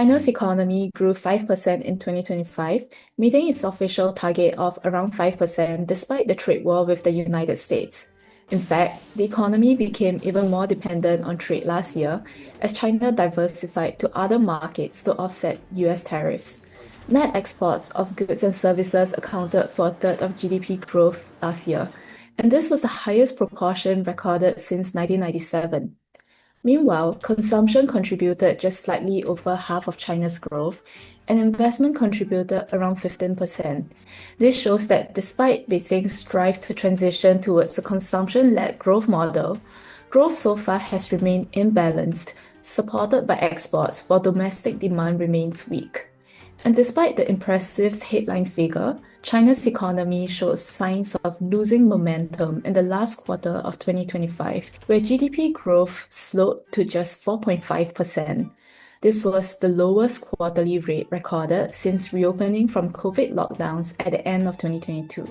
China's economy grew 5% in 2025, meeting its official target of around 5% despite the trade war with the United States. In fact, the economy became even more dependent on trade last year as China diversified to other markets to offset US tariffs. Net exports of goods and services accounted for a third of GDP growth last year, and this was the highest proportion recorded since 1997. Meanwhile, consumption contributed just slightly over half of China's growth, and investment contributed around 15%. This shows that despite Beijing's drive to transition towards a consumption-led growth model, growth so far has remained imbalanced, supported by exports while domestic demand remains weak. And despite the impressive headline figure, China's economy shows signs of losing momentum in the last quarter of 2025, where GDP growth slowed to just 4.5%. This was the lowest quarterly rate recorded since reopening from COVID lockdowns at the end of 2022.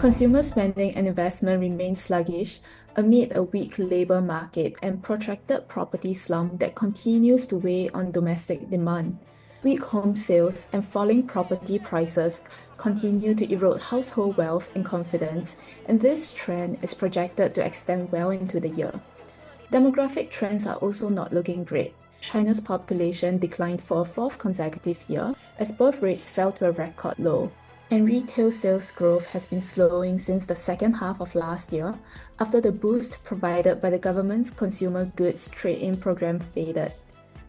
Consumer spending and investment remain sluggish amid a weak labor market and protracted property slump that continues to weigh on domestic demand. Weak home sales and falling property prices continue to erode household wealth and confidence, and this trend is projected to extend well into the year. Demographic trends are also not looking great. China's population declined for a fourth consecutive year as birth rates fell to a record low. And retail sales growth has been slowing since the second half of last year after the boost provided by the government's consumer goods trade-in program faded.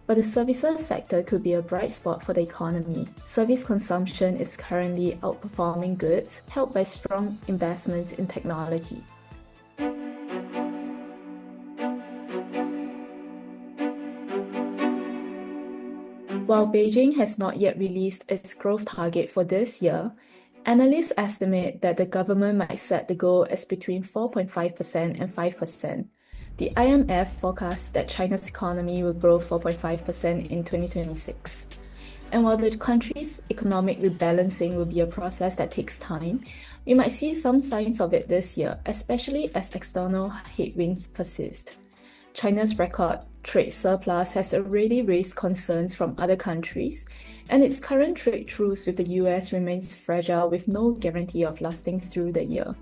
But the services sector could be a bright spot for the economy. Service consumption is currently outperforming goods, helped by strong investments in technology. While Beijing has not yet released its growth target for this year, analysts estimate that the government might set the goal as between 4.5% and 5%. The IMF forecasts that China's economy will grow 4.5% in 2026. And while the country's economic rebalancing will be a process that takes time, we might see some signs of it this year, especially as external headwinds persist. China's record trade surplus has already raised concerns from other countries, and its current trade truce with the US remains fragile with no guarantee of lasting through the year.